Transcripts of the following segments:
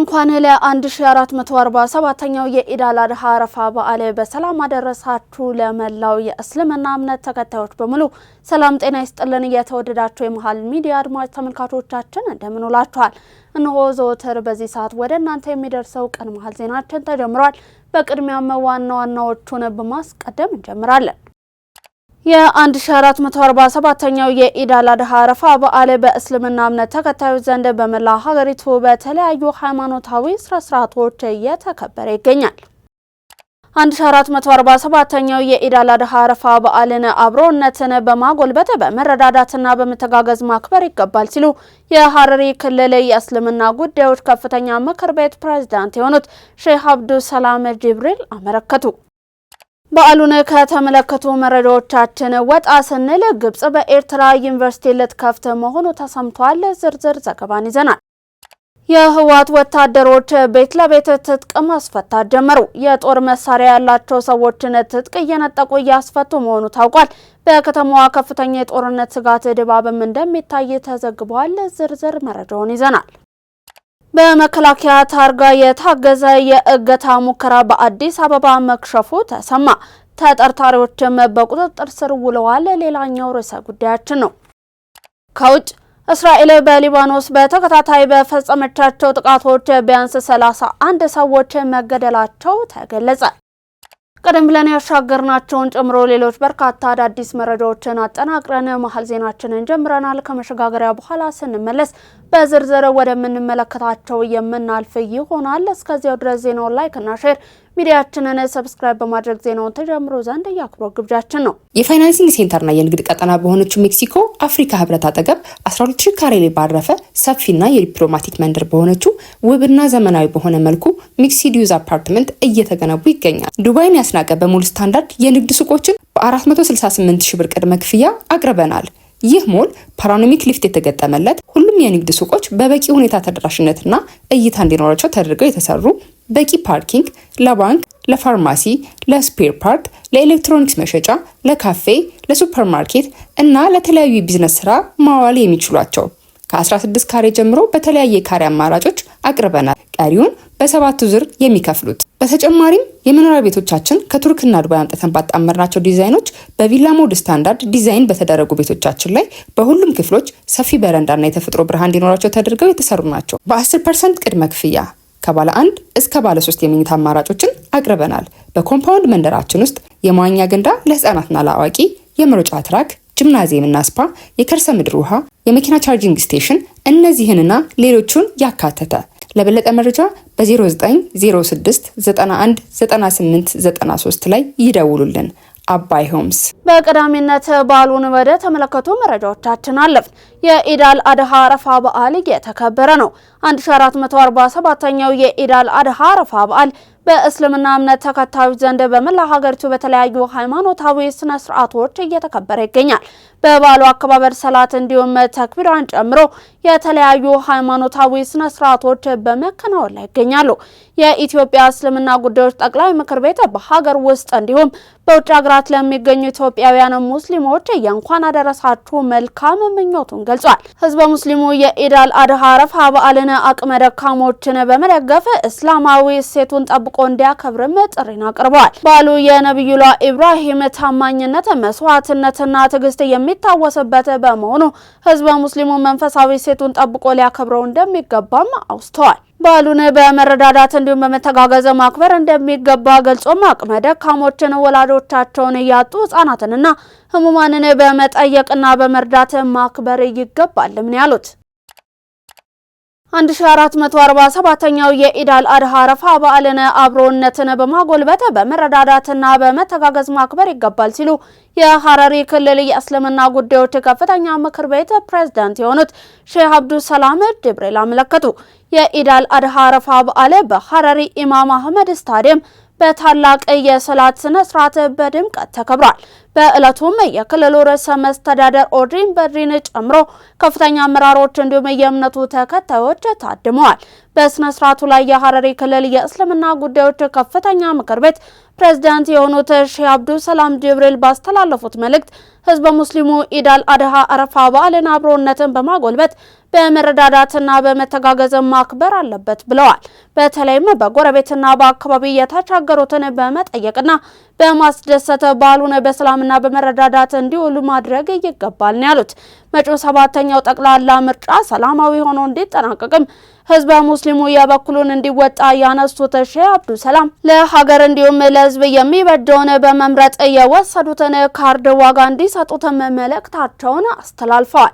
እንኳን ለ1447ኛው የኢድ አል-አድሃ አረፋ በዓል በሰላም አደረሳችሁ። ለመላው የእስልምና እምነት ተከታዮች በሙሉ ሰላም ጤና ይስጥልን። የተወደዳችሁ የመሃል ሚዲያ አድማጭ ተመልካቾቻችን እንደምን ውላችኋል? እነሆ ዘወትር በዚህ ሰዓት ወደ እናንተ የሚደርሰው ቀን መሃል ዜናችን ተጀምሯል። በቅድሚያም ዋና ዋናዎቹን በማስቀደም እንጀምራለን። የ1447ኛው የኢድ አል-አድሃ አረፋ በዓል በእስልምና እምነት ተከታዮች ዘንድ በመላ ሀገሪቱ በተለያዩ ሃይማኖታዊ ስርዓቶች እየተከበረ ይገኛል። 1447ኛው የኢድ አል-አድሃ አረፋ በዓልን አብሮነትን በማጎልበት በመረዳዳትና በመተጋገዝ ማክበር ይገባል ሲሉ የሐረሪ ክልል የእስልምና ጉዳዮች ከፍተኛ ምክር ቤት ፕሬዝዳንት የሆኑት ሼህ አብዱሰላም ጅብሪል አመለከቱ። በዓሉን ከተመለከቱ መረጃዎቻችን ወጣ ስንል ግብጽ በኤርትራ ዩኒቨርሲቲ ልትከፍት መሆኑ ተሰምቷል። ዝርዝር ዘገባን ይዘናል። የህወሓት ወታደሮች ቤት ለቤት ትጥቅ ማስፈታት ጀመሩ። የጦር መሳሪያ ያላቸው ሰዎችን ትጥቅ እየነጠቁ እያስፈቱ መሆኑ ታውቋል። በከተማዋ ከፍተኛ የጦርነት ስጋት ድባብም እንደሚታይ ተዘግቧል። ዝርዝር መረጃውን ይዘናል። በመከላከያ ታርጋ የታገዘ የእገታ ሙከራ በአዲስ አበባ መክሸፉ ተሰማ። ተጠርጣሪዎችም በቁጥጥር ስር ውለዋል። ሌላኛው ርዕሰ ጉዳያችን ነው። ከውጭ እስራኤል በሊባኖስ በተከታታይ በፈጸመቻቸው ጥቃቶች ቢያንስ 31 ሰዎች መገደላቸው ተገለጸ። ቀደም ብለን ያሻገርናቸውን ጨምሮ ሌሎች በርካታ አዳዲስ መረጃዎችን አጠናቅረን መሃል ዜናችንን ጀምረናል። ከመሸጋገሪያ በኋላ ስንመለስ በዝርዝር ወደምንመለከታቸው የምናልፍ ይሆናል። እስከዚያው ድረስ ዜናውን ላይክ እና ሼር ሚዲያችንን ሰብስክራይብ በማድረግ ዜናውን ተጀምሮ ዘንድ የአክብሮት ግብዣችን ነው። የፋይናንሲንግ ሴንተርና የንግድ ቀጠና በሆነችው ሜክሲኮ አፍሪካ ህብረት አጠገብ 12000 ካሬ ላይ ባረፈ ሰፊና የዲፕሎማቲክ መንደር በሆነችው ውብና ዘመናዊ በሆነ መልኩ ሚክስድ ዩዝ አፓርትመንት እየተገነቡ ይገኛል። ዱባይን ያስናቀ በሙሉ ስታንዳርድ የንግድ ሱቆችን በ468,000 ብር ቅድመ ክፍያ አቅርበናል። ይህ ሞል ፓኖራሚክ ሊፍት የተገጠመለት ሁሉም የንግድ ሱቆች በበቂ ሁኔታ ተደራሽነትና እይታ እንዲኖራቸው ተደርገው የተሰሩ በቂ ፓርኪንግ፣ ለባንክ፣ ለፋርማሲ፣ ለስፔር ፓርት፣ ለኤሌክትሮኒክስ መሸጫ፣ ለካፌ፣ ለሱፐርማርኬት እና ለተለያዩ የቢዝነስ ስራ ማዋል የሚችሏቸው ከ16 ካሬ ጀምሮ በተለያየ ካሬ አማራጮች አቅርበናል። ቀሪውን በሰባቱ ዙር የሚከፍሉት። በተጨማሪም የመኖሪያ ቤቶቻችን ከቱርክና ዱባይ አምጥተን ባጣመርናቸው ዲዛይኖች በቪላ ሞድ ስታንዳርድ ዲዛይን በተደረጉ ቤቶቻችን ላይ በሁሉም ክፍሎች ሰፊ በረንዳና የተፈጥሮ ብርሃን እንዲኖራቸው ተደርገው የተሰሩ ናቸው። በ10% ቅድመ ክፍያ ከባለ 1 እስከ ባለ 3 የመኝታ አማራጮችን አቅርበናል። በኮምፓውንድ መንደራችን ውስጥ የመዋኛ ገንዳ ለህፃናትና ለአዋቂ፣ የመሮጫ ትራክ፣ ጂምናዚየምና ስፓ፣ የከርሰ ምድር ውሃ፣ የመኪና ቻርጂንግ ስቴሽን እነዚህንና ሌሎቹን ያካተተ። ለበለጠ መረጃ በ0906 91 98 93 ላይ ይደውሉልን። አባይ ሆምስ። በቀዳሚነት በዓሉን ወደ ተመለከቱ መረጃዎቻችን አለፍ። የኢድ አል-አድሃ አረፋ በዓል እየተከበረ ነው። 1447ኛው የኢድ አል-አድሃ አረፋ በዓል በእስልምና እምነት ተከታዮች ዘንድ በመላ ሀገሪቱ በተለያዩ ሃይማኖታዊ ስነ ስርዓቶች እየተከበረ ይገኛል። በበዓሉ አከባበር ሰላት እንዲሁም ተክቢራን ጨምሮ የተለያዩ ሃይማኖታዊ ስነ ስርዓቶች በመከናወን ላይ ይገኛሉ። የኢትዮጵያ እስልምና ጉዳዮች ጠቅላይ ምክር ቤት በሀገር ውስጥ እንዲሁም በውጭ ሀገራት ለሚገኙ ኢትዮጵያውያን ሙስሊሞች የእንኳን አደረሳችሁ መልካም ምኞቱን ገልጿል። ህዝበ ሙስሊሙ የኢድ አል-አድሃ አረፋ በዓልን አቅመ ደካሞችን በመደገፍ እስላማዊ እሴቱን ጠብቆ እንዲያከብርም ጥሪን አቅርበዋል። በዓሉ የነብዩላህ ኢብራሂም ታማኝነት፣ መስዋዕትነትና ትዕግስት የሚታወስበት በመሆኑ ህዝበ ሙስሊሙ መንፈሳዊ እሴቱን ጠብቆ ሊያከብረው እንደሚገባም አውስተዋል። በዓሉን በመረዳዳት እንዲሁም በመተጋገዝ ማክበር እንደሚገባ ገልጾም አቅመ ደካሞችን፣ ወላጆቻቸውን ያጡ ህጻናትንና ህሙማንን በመጠየቅና በመርዳት ማክበር ይገባል ምን ያሉት። 1447ኛው የኢድ አል-አድሃ አረፋ በዓልን አብሮነትን በማጎልበት በመረዳዳትና በመተጋገዝ ማክበር ይገባል ሲሉ የሐረሪ ክልል የእስልምና ጉዳዮች ከፍተኛ ምክር ቤት ፕሬዝዳንት የሆኑት ሼህ አብዱሰላም ጅብሪል አመለከቱ። የኢድ አል-አድሃ አረፋ በዓል በሐረሪ ኢማም አህመድ ስታዲየም በታላቅ የሰላት ስነ ስርዓት በድምቀት ተከብሯል። በእለቱም የክልሉ ርዕሰ መስተዳደር ኦድሪን በድሪን ጨምሮ ከፍተኛ አመራሮች እንዲሁም የእምነቱ ተከታዮች ታድመዋል። በስነ ስርዓቱ ላይ የሐረሪ ክልል የእስልምና ጉዳዮች ከፍተኛ ምክር ቤት ፕሬዝዳንት የሆኑት ሼህ አብዱሰላም ጅብሪል ባስተላለፉት መልእክት ህዝበ ሙስሊሙ ኢድ አል-አድሃ አረፋ በዓልን አብሮነትን በማጎልበት በመረዳዳትና በመተጋገዝ ማክበር አለበት ብለዋል። በተለይም በጎረቤትና በአካባቢ የተቸገሩትን በመጠየቅና በማስደሰት በዓሉን በሰላምና በመረዳዳት እንዲውሉ ማድረግ ይገባል ነው ያሉት። መጪው 7ኛው ጠቅላላ ምርጫ ሰላማዊ ሆኖ እንዲጠናቀቅም ህዝበ ሙስሊሙ የበኩሉን እንዲወጣ ያነሱት ሼህ አብዱ ሰላም ለሀገር እንዲሁም ለህዝብ የሚበጀውን በመምረጥ የወሰዱትን ካርድ ዋጋ እንዲሰጡትም መልእክታቸውን አስተላልፈዋል።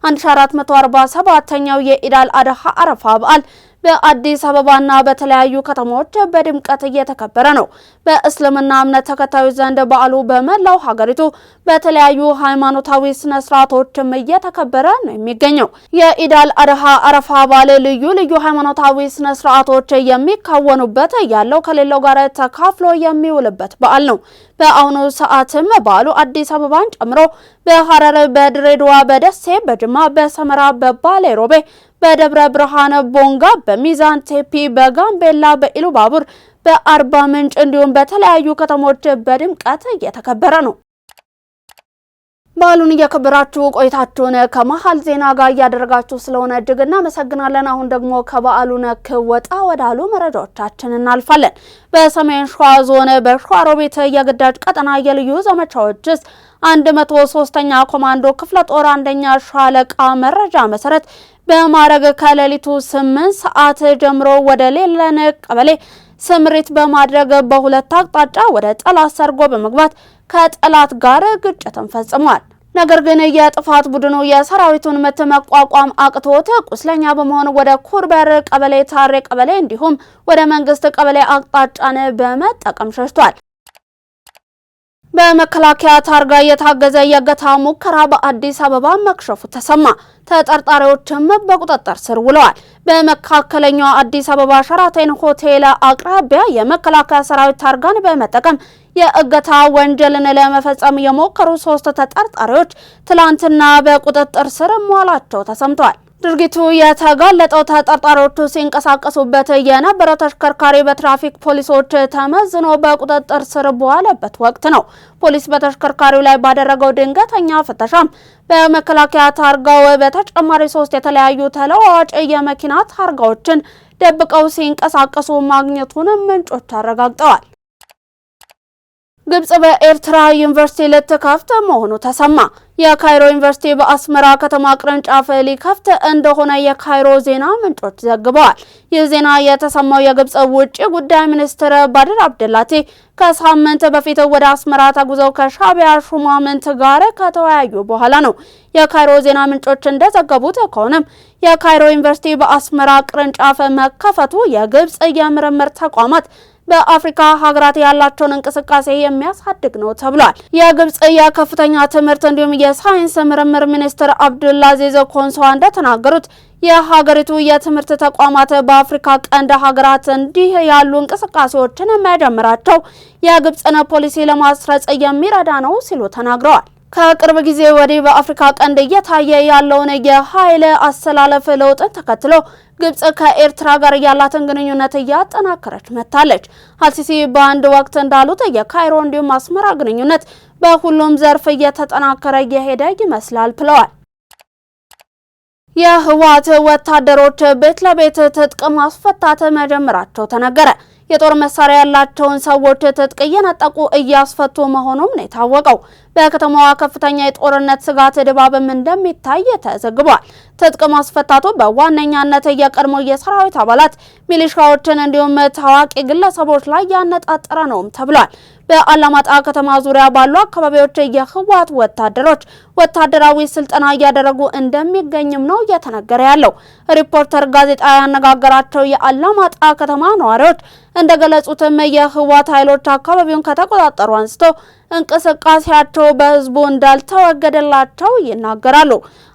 1447ኛው የኢድ አል አድሃ አረፋ በዓል በአዲስ አበባና በተለያዩ ከተሞች በድምቀት እየተከበረ ነው። በእስልምና እምነት ተከታዮች ዘንድ በዓሉ በመላው ሀገሪቱ በተለያዩ ሃይማኖታዊ ስነ ስርዓቶችም እየተከበረ ነው የሚገኘው። የኢድ አል አድሃ አረፋ በዓል ልዩ ልዩ ሃይማኖታዊ ስነ ስርዓቶች የሚከወኑበት ያለው ከሌላው ጋር ተካፍሎ የሚውልበት በዓል ነው። በአሁኑ ሰዓትም በዓሉ አዲስ አበባን ጨምሮ በሐረር፣ በድሬዳዋ፣ በደሴ፣ በጅማ፣ በሰመራ፣ በባሌ ሮቤ፣ በደብረ ብርሃን፣ ቦንጋ፣ በሚዛን ቴፒ፣ በጋምቤላ፣ በኢሉባቡር፣ በአርባ ምንጭ እንዲሁም በተለያዩ ከተሞች በድምቀት እየተከበረ ነው። በዓሉን እያከበራችሁ ቆይታችሁን ከመሃል ዜና ጋር እያደረጋችሁ ስለሆነ እጅግ እናመሰግናለን። አሁን ደግሞ ከበዓሉ ነክ ወጣ ወዳሉ መረጃዎቻችን እናልፋለን። በሰሜን ሸዋ ዞን በሸዋሮቢት የግዳጅ ቀጠና የልዩ ዘመቻዎች 103ኛ ኮማንዶ ክፍለ ጦር 1ኛ ሻለቃ መረጃ መሰረት በማረግ ከሌሊቱ 8 ሰዓት ጀምሮ ወደ ሌለን ቀበሌ ስምሪት በማድረግ በሁለት አቅጣጫ ወደ ጠላት ሰርጎ በመግባት ከጠላት ጋር ግጭትን ፈጽሟል። ነገር ግን የጥፋት ቡድኑ የሰራዊቱን ምት መቋቋም አቅቶት ቁስለኛ በመሆን ወደ ኩርበር ቀበሌ፣ ታሬ ቀበሌ እንዲሁም ወደ መንግስት ቀበሌ አቅጣጫን በመጠቀም ሸሽቷል። በመከላከያ ታርጋ የታገዘ የእገታ ሙከራ በአዲስ አበባ መክሸፉ ተሰማ። ተጠርጣሪዎችም በቁጥጥር ስር ውለዋል። በመካከለኛው አዲስ አበባ ሸራተን ሆቴል አቅራቢያ የመከላከያ ሰራዊት ታርጋን በመጠቀም የእገታ ወንጀልን ለመፈጸም የሞከሩ 3 ተጠርጣሪዎች ትላንትና በቁጥጥር ስር መዋላቸው ተሰምቷል። ድርጊቱ የተጋለጠው ተጠርጣሪዎቹ ሲንቀሳቀሱበት የነበረው ተሽከርካሪ በትራፊክ ፖሊሶች ተመዝኖ በቁጥጥር ስር በዋለበት ወቅት ነው። ፖሊስ በተሽከርካሪው ላይ ባደረገው ድንገተኛ ፍተሻም በመከላከያ ታርጋው በተጨማሪ 3 የተለያዩ ተለዋዋጭ የመኪና ታርጋዎችን ደብቀው ሲንቀሳቀሱ ማግኘቱን ምንጮች አረጋግጠዋል። ግብጽ በኤርትራ ዩኒቨርሲቲ ልትከፍት መሆኑ ተሰማ። የካይሮ ዩኒቨርሲቲ በአስመራ ከተማ ቅርንጫፍ ሊከፍት እንደሆነ የካይሮ ዜና ምንጮች ዘግበዋል። ይህ ዜና የተሰማው የግብጽ ውጭ ጉዳይ ሚኒስትር ባድር አብደላቲ ከሳምንት በፊት ወደ አስመራ ተጉዘው ከሻቢያ ሹማምንት ጋር ከተወያዩ በኋላ ነው። የካይሮ ዜና ምንጮች እንደዘገቡት ከሆነም የካይሮ ዩኒቨርሲቲ በአስመራ ቅርንጫፍ መከፈቱ የግብጽ የምርምር ተቋማት በአፍሪካ ሀገራት ያላቸውን እንቅስቃሴ የሚያሳድግ ነው ተብሏል። የግብጽ የከፍተኛ ትምህርት እንዲሁም የሳይንስ ምርምር ሚኒስትር አብዱልአዚዝ ኮንሶ እንደተናገሩት የሀገሪቱ የትምህርት ተቋማት በአፍሪካ ቀንድ ሀገራት እንዲህ ያሉ እንቅስቃሴዎችን መጀመራቸው የግብጽን ፖሊሲ ለማስረጽ የሚረዳ ነው ሲሉ ተናግረዋል። ከቅርብ ጊዜ ወዲህ በአፍሪካ ቀንድ እየታየ ያለውን የኃይል አሰላለፍ ለውጥን ተከትሎ ግብጽ ከኤርትራ ጋር ያላትን ግንኙነት እያጠናከረች መጥታለች። አልሲሲ በአንድ ወቅት እንዳሉት የካይሮ እንዲሁም አስመራ ግንኙነት በሁሉም ዘርፍ እየተጠናከረ እየሄደ ይመስላል ብለዋል። የህወሓት ወታደሮች ቤት ለቤት ትጥቅ ማስፈታት መጀመራቸው ተነገረ። የጦር መሳሪያ ያላቸውን ሰዎች ትጥቅ እየነጠቁ እያስፈቱ መሆኑም ነው የታወቀው። በከተማዋ ከፍተኛ የጦርነት ስጋት ድባብም እንደሚታይ ተዘግቧል። ትጥቅ ማስፈታቱ በዋነኛነት የቀድሞ የሰራዊት አባላት፣ ሚሊሻዎችን እንዲሁም ታዋቂ ግለሰቦች ላይ ያነጣጠረ ነውም ተብሏል። በአላማጣ ከተማ ዙሪያ ባሉ አካባቢዎች የህወሓት ወታደሮች ወታደራዊ ስልጠና እያደረጉ እንደሚገኝም ነው እየተነገረ ያለው። ሪፖርተር ጋዜጣ ያነጋገራቸው የአላማጣ ከተማ ነዋሪዎች እንደገለጹትም የህወሓት ኃይሎች አካባቢውን ከተቆጣጠሩ አንስቶ እንቅስቃሴያቸው በህዝቡ እንዳልተወገደላቸው ይናገራሉ።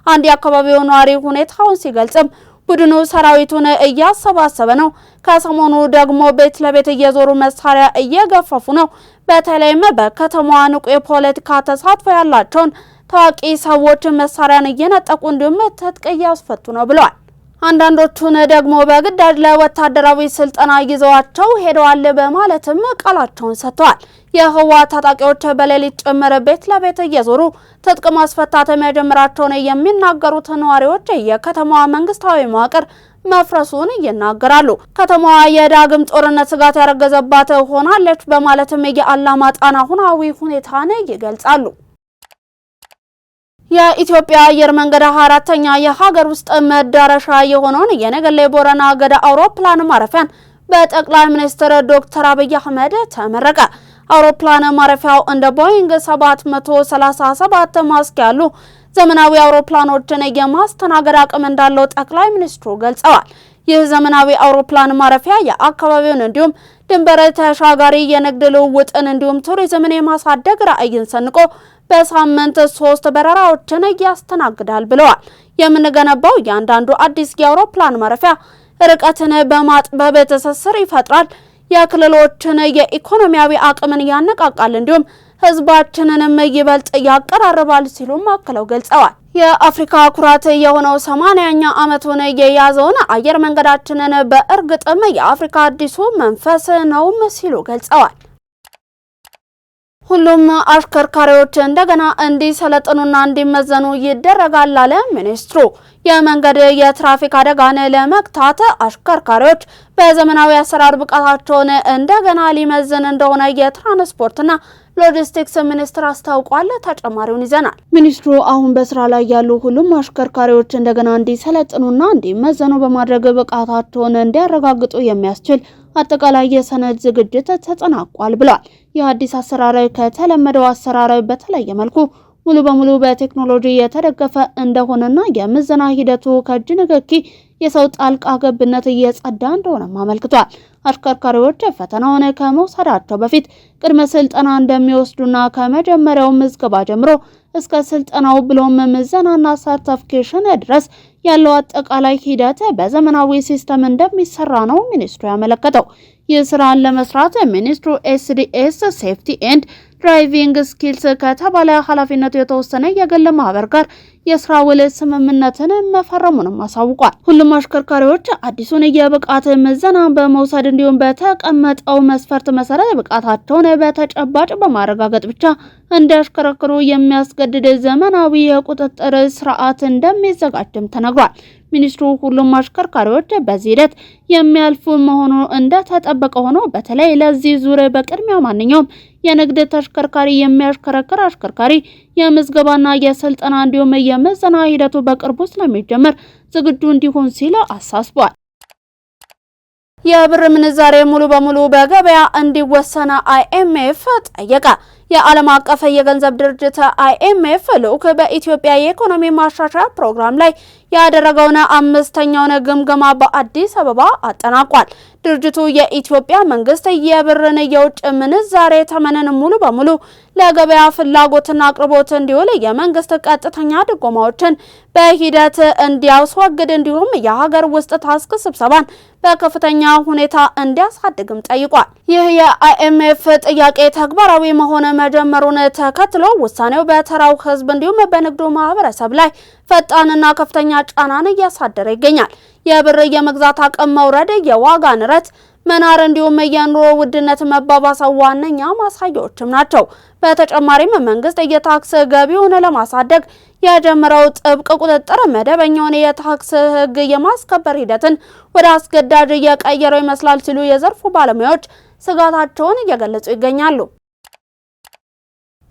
አንድ የአካባቢው ነዋሪ ሁኔታውን ሲገልጽም ቡድኑ ሰራዊቱን እያሰባሰበ ነው፣ ከሰሞኑ ደግሞ ቤት ለቤት እየዞሩ መሳሪያ እየገፈፉ ነው፣ በተለይም በከተማዋ ንቁ የፖለቲካ ተሳትፎ ያላቸውን ታዋቂ ሰዎች መሳሪያን እየነጠቁ እንዲሁም ትጥቅ እያስፈቱ ነው ብለዋል። አንዳንዶቹን ደግሞ በግዳጅ ለወታደራዊ ስልጠና ይዘዋቸው ሄደዋል በማለትም ቃላቸውን ሰጥተዋል። የህወሓት ታጣቂዎች በሌሊት ጭምር ቤት ለቤት እየዞሩ ትጥቅ ማስፈታት መጀመራቸውን የሚናገሩት ነዋሪዎች የከተማዋ መንግስታዊ መዋቅር መፍረሱን ይናገራሉ። ከተማዋ የዳግም ጦርነት ስጋት ያረገዘባት ሆናለች በማለትም የአላማጣን አሁናዊ ሁኔታን ይገልጻሉ። የኢትዮጵያ አየር መንገድ 24ኛ የሀገር ውስጥ መዳረሻ የሆነውን የነገሌ ቦረና ገዳ አውሮፕላን ማረፊያን በጠቅላይ ሚኒስትር ዶክተር አብይ አህመድ ተመረቀ። አውሮፕላን ማረፊያው እንደ ቦይንግ 737 ማስክ ያሉ ዘመናዊ አውሮፕላኖችን የማስተናገድ አቅም እንዳለው ጠቅላይ ሚኒስትሩ ገልጸዋል። ይህ ዘመናዊ አውሮፕላን ማረፊያ የአካባቢውን እንዲሁም ድንበር ተሻጋሪ የንግድ ልውውጥን እንዲሁም ቱሪዝምን የማሳደግ ራዕይን ሰንቆ በሳምንት 3 በረራዎችን ያስተናግዳል ብለዋል። የምንገነባው እያንዳንዱ አዲስ የአውሮፕላን ማረፊያ ርቀትን በማጥበብ ትስስር ይፈጥራል፣ የክልሎችን የኢኮኖሚያዊ አቅምን ያነቃቃል፣ እንዲሁም ህዝባችንንም ይበልጥ ያቀራርባል ሲሉም አክለው ገልጸዋል። የአፍሪካ ኩራት የሆነው 80ኛ ዓመቱን የያዘውን አየር መንገዳችንን በእርግጥም የአፍሪካ አዲሱ መንፈስ ነው ሲሉ ገልጸዋል። ሁሉም አሽከርካሪዎች እንደገና እንዲሰለጥኑና እንዲመዘኑ ይደረጋል አለ ሚኒስትሩ። የመንገድ የትራፊክ አደጋን ለመግታት አሽከርካሪዎች በዘመናዊ አሰራር ብቃታቸውን እንደገና ሊመዝን እንደሆነ የትራንስፖርትና ሎጂስቲክስ ሚኒስትር አስታውቋል። ተጨማሪውን ይዘናል። ሚኒስትሩ አሁን በስራ ላይ ያሉ ሁሉም አሽከርካሪዎች እንደገና እንዲሰለጥኑና እንዲመዘኑ በማድረግ ብቃታቸውን እንዲያረጋግጡ የሚያስችል አጠቃላይ የሰነድ ዝግጅት ተጠናቋል ብለዋል። የአዲስ አሰራር ከተለመደው አሰራር በተለየ መልኩ ሙሉ በሙሉ በቴክኖሎጂ የተደገፈ እንደሆነና የምዘና ሂደቱ ከእጅ ንክኪ የሰው ጣልቃ ገብነት እየጸዳ እንደሆነ አመልክቷል። አሽከርካሪዎች ፈተናውን ከመውሰዳቸው በፊት ቅድመ ስልጠና እንደሚወስዱና ከመጀመሪያው ምዝገባ ጀምሮ እስከ ስልጠናው ብሎም ምዘናና ሰርቲፊኬሽን ድረስ ያለው አጠቃላይ ሂደት በዘመናዊ ሲስተም እንደሚሰራ ነው ሚኒስትሩ ያመለከተው። ይህ ስራን ለመስራት ሚኒስትሩ ኤስዲኤስ ሴፍቲ ኤንድ ድራይቪንግ ስኪልስ ከተባለ ኃላፊነቱ የተወሰነ የግል ማህበር ጋር የስራ ውል ስምምነትን መፈረሙንም አሳውቋል። ሁሉም አሽከርካሪዎች አዲሱን የብቃት ምዘና በመውሰድ እንዲሁም በተቀመጠው መስፈርት መሰረት ብቃታቸውን በተጨባጭ በማረጋገጥ ብቻ እንዲያሽከረክሩ የሚያስገድድ ዘመናዊ የቁጥጥር ስርዓት እንደሚዘጋጅም ተነግሯል። ሚኒስትሩ ሁሉም አሽከርካሪዎች በዚህ ሂደት የሚያልፉ መሆኑ እንደተጠበቀ ሆኖ በተለይ ለዚህ ዙር በቅድሚያ ማንኛውም የንግድ ተሽከርካሪ የሚያሽከረክር አሽከርካሪ የምዝገባና የስልጠና እንዲሁም የምዘና ሂደቱ በቅርቡ ስለሚጀምር ዝግጁ እንዲሆን ሲል አሳስቧል። የብር ምንዛሬ ሙሉ በሙሉ በገበያ እንዲወሰን አይኤምኤፍ ጠየቀ። የዓለም አቀፍ የገንዘብ ድርጅት አይኤምኤፍ ልዑክ በኢትዮጵያ የኢኮኖሚ ማሻሻያ ፕሮግራም ላይ ያደረገውን 5ኛውን ግምገማ በአዲስ አበባ አጠናቋል። ድርጅቱ የኢትዮጵያ መንግስት የብርን የውጭ ምንዛሬ ተመንን ሙሉ በሙሉ ለገበያ ፍላጎትና አቅርቦት እንዲውል የመንግስት ቀጥተኛ ድጎማዎችን በሂደት እንዲያስወግድ እንዲሁም የሀገር ውስጥ ታስክ ስብሰባን በከፍተኛ ሁኔታ እንዲያሳድግም ጠይቋል። ይህ የአይኤምኤፍ ጥያቄ ተግባራዊ መሆን መጀመሩን ተከትሎ ውሳኔው በተራው ህዝብ እንዲሁም በንግዱ ማህበረሰብ ላይ ፈጣንና ከፍተኛ ጫናን እያሳደረ ይገኛል። የብር የመግዛት አቅም መውረድ፣ የዋጋ ንረት መናር እንዲሁም የኑሮ ውድነት መባባስ ዋነኛ ማሳያዎችም ናቸው። በተጨማሪም መንግስት የታክስ ገቢውን ለማሳደግ የጀመረው ጥብቅ ቁጥጥር መደበኛውን የታክስ ህግ የማስከበር ሂደትን ወደ አስገዳጅ እየቀየረው ይመስላል ሲሉ የዘርፉ ባለሙያዎች ስጋታቸውን እየገለጹ ይገኛሉ።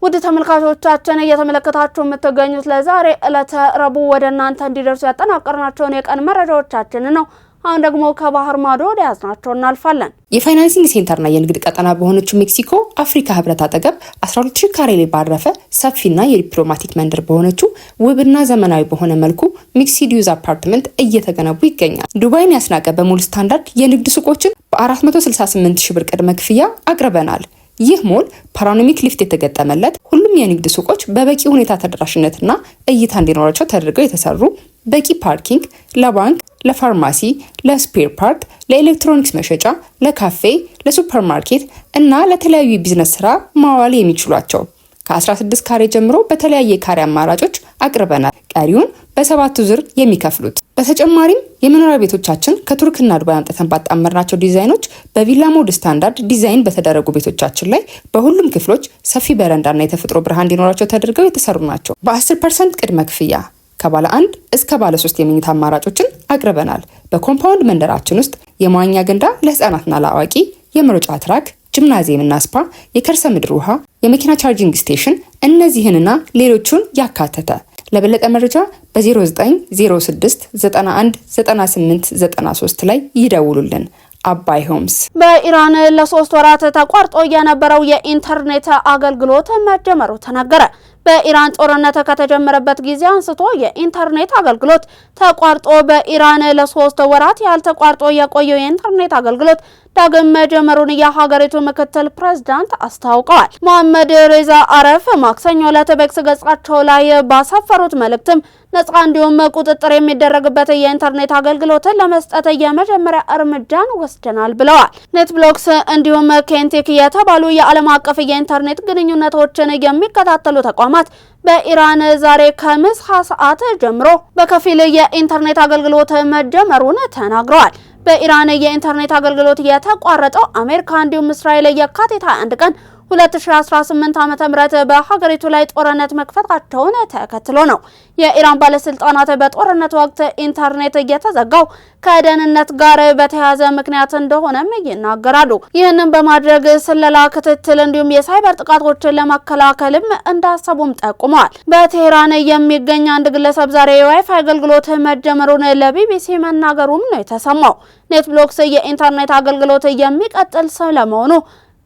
ውድ ተመልካቾቻችን እየተመለከታችሁ የምትገኙት ለዛሬ ዕለተ ረቡዕ ወደ እናንተ እንዲደርሱ ያጠናቀርናቸውን የቀን መረጃዎቻችን ነው። አሁን ደግሞ ከባህር ማዶ ወደ ያዝናቸው እናልፋለን። የፋይናንሲንግ ሴንተርና የንግድ ቀጠና በሆነችው ሜክሲኮ አፍሪካ ህብረት አጠገብ 12000 ካሬ ላይ ባረፈ ሰፊና የዲፕሎማቲክ መንደር በሆነችው ውብና ዘመናዊ በሆነ መልኩ ሚክስድ ዩዝ አፓርትመንት እየተገነቡ ይገኛል። ዱባይን ያስናቀ በሙሉ ስታንዳርድ የንግድ ሱቆችን በ468,000 ብር ቅድመ ክፍያ አቅርበናል። ይህ ሞል ፓኖራሚክ ሊፍት የተገጠመለት ሁሉም የንግድ ሱቆች በበቂ ሁኔታ ተደራሽነትና እይታ እንዲኖራቸው ተደርገው የተሰሩ በቂ ፓርኪንግ፣ ለባንክ፣ ለፋርማሲ፣ ለስፔር ፓርት፣ ለኤሌክትሮኒክስ መሸጫ፣ ለካፌ፣ ለሱፐርማርኬት እና ለተለያዩ ቢዝነስ ስራ ማዋል የሚችሏቸው ከ16 ካሬ ጀምሮ በተለያየ ካሬ አማራጮች አቅርበናል። ቀሪውን በ7 ዙር የሚከፍሉት። በተጨማሪም የመኖሪያ ቤቶቻችን ከቱርክና ዱባይ አምጥተን ባጣመርናቸው ዲዛይኖች በቪላ ሞድ ስታንዳርድ ዲዛይን በተደረጉ ቤቶቻችን ላይ በሁሉም ክፍሎች ሰፊ በረንዳና የተፈጥሮ ብርሃን እንዲኖራቸው ተደርገው የተሰሩ ናቸው። በ10% ቅድመ ክፍያ ከባለ 1 እስከ ባለ 3 የመኝታ አማራጮችን አቅርበናል። በኮምፓውንድ መንደራችን ውስጥ የመዋኛ ገንዳ ለህፃናትና ለአዋቂ፣ የመሮጫ ትራክ፣ ጂምናዚየምና ስፓ፣ የከርሰ ምድር ውሃ፣ የመኪና ቻርጂንግ ስቴሽን እነዚህንና ሌሎቹን ያካተተ። ለበለጠ መረጃ በ0906 91 98 93 ላይ ይደውሉልን። አባይ ሆምስ። በኢራን ለ3 ወራት ተቋርጦ የነበረው የኢንተርኔት አገልግሎት መጀመሩ ተነገረ። በኢራን ጦርነት ከተጀመረበት ጊዜ አንስቶ የኢንተርኔት አገልግሎት ተቋርጦ በኢራን ለ3 ወራት ያልተቋርጦ የቆየው የኢንተርኔት አገልግሎት ዳግም መጀመሩን የሀገሪቱ ምክትል ፕሬዝዳንት አስታውቀዋል። መሐመድ ሬዛ አረፍ ማክሰኞ ዕለት በኤክስ ገጻቸው ላይ ባሰፈሩት መልእክትም ነፃ እንዲሁም ቁጥጥር የሚደረግበት የኢንተርኔት አገልግሎትን ለመስጠት የመጀመሪያ እርምጃን ወስደናል ብለዋል። ኔትብሎክስ እንዲሁም ኬንቴክ የተባሉ የዓለም አቀፍ የኢንተርኔት ግንኙነቶችን የሚከታተሉ ተቋማት በኢራን ዛሬ ከምሳ ሰዓት ጀምሮ በከፊል የኢንተርኔት አገልግሎት መጀመሩን ተናግረዋል። በኢራን የኢንተርኔት አገልግሎት የተቋረጠው አሜሪካ እንዲሁም እስራኤል የካቲት 21 ቀን 2018 ዓ.ም በሀገሪቱ ላይ ጦርነት መክፈታቸውን ተከትሎ ነው። የኢራን ባለስልጣናት በጦርነት ወቅት ኢንተርኔት እየተዘጋው ከደህንነት ጋር በተያያዘ ምክንያት እንደሆነም ይናገራሉ። ይህንን በማድረግ ስለላ፣ ክትትል እንዲሁም የሳይበር ጥቃቶችን ለመከላከልም እንዳሰቡም ጠቁመዋል። በቴህራን የሚገኝ አንድ ግለሰብ ዛሬ የዋይፋይ አገልግሎት መጀመሩን ለቢቢሲ መናገሩም ነው የተሰማው። ኔትብሎክስ የኢንተርኔት አገልግሎት የሚቀጥል ስለመሆኑ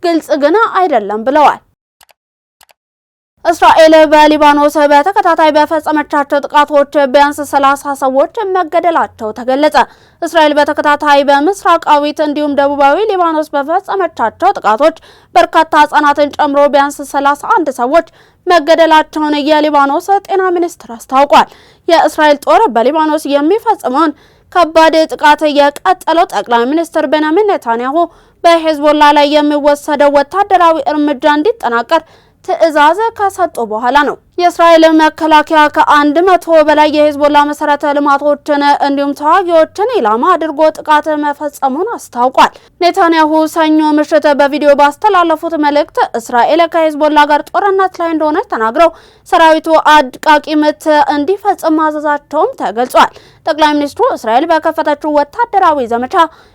ግልጽ ግን አይደለም ብለዋል። እስራኤል በሊባኖስ በተከታታይ በፈጸመቻቸው ጥቃቶች ቢያንስ 30 ሰዎች መገደላቸው ተገለጸ። እስራኤል በተከታታይ በምስራቃዊት እንዲሁም ደቡባዊ ሊባኖስ በፈጸመቻቸው ጥቃቶች በርካታ ህጻናትን ጨምሮ ቢያንስ 31 ሰዎች መገደላቸውን የሊባኖስ ጤና ሚኒስቴር አስታውቋል። የእስራኤል ጦር በሊባኖስ የሚፈጽመውን ከባድ ጥቃት የቀጠለው ጠቅላይ ሚኒስትር ቤንያሚን ኔታንያሁ በሄዝቦላ ላይ የሚወሰደው ወታደራዊ እርምጃ እንዲጠናቀር ትዕዛዝ ከሰጡ በኋላ ነው። የእስራኤል መከላከያ ከ100 በላይ የሄዝቦላ መሰረተ ልማቶችን እንዲሁም ተዋጊዎችን ኢላማ አድርጎ ጥቃት መፈጸሙን አስታውቋል። ኔታንያሁ ሰኞ ምሽት በቪዲዮ ባስተላለፉት መልእክት እስራኤል ከሄዝቦላ ጋር ጦርነት ላይ እንደሆነች ተናግረው ሰራዊቱ አድቃቂ ምት እንዲፈጽም ማዘዛቸውም ተገልጿል። ጠቅላይ ሚኒስትሩ እስራኤል በከፈተችው ወታደራዊ ዘመቻ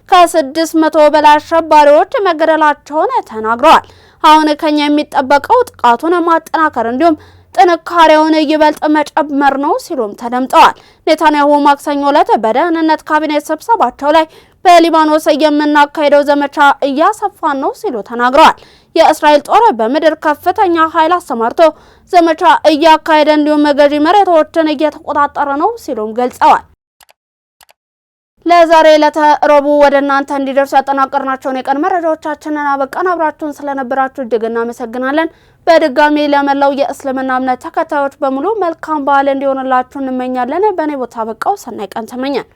ከ600 በላይ አሸባሪዎች መገደላቸውን ተናግረዋል። አሁን ከኛ የሚጠበቀው ጥቃቱን ማጠናከር እንዲሁም ጥንካሬውን ይበልጥ መጨመር ነው ሲሉም ተደምጠዋል። ኔታንያሁ ማክሰኞ ዕለት በደህንነት ካቢኔት ስብሰባቸው ላይ በሊባኖስ የምናካሄደው ዘመቻ እያሰፋን ነው ሲሉ ተናግረዋል። የእስራኤል ጦር በምድር ከፍተኛ ኃይል አሰማርቶ ዘመቻ እያካሄደ እንዲሁም ገዢ መሬቶችን እየተቆጣጠረ ነው ሲሉም ገልጸዋል። ለዛሬ ለተረቡ ወደ እናንተ እንዲደርሱ ያጠናቀርናቸውን የቀን መረጃዎቻችንን አበቃን። አብራችሁን ስለነበራችሁ እጅግ እናመሰግናለን። በድጋሚ ለመላው የእስልምና እምነት ተከታዮች በሙሉ መልካም በዓል እንዲሆንላችሁ እንመኛለን። በእኔ ቦታ በቃው ሰናይ ቀን ተመኘን።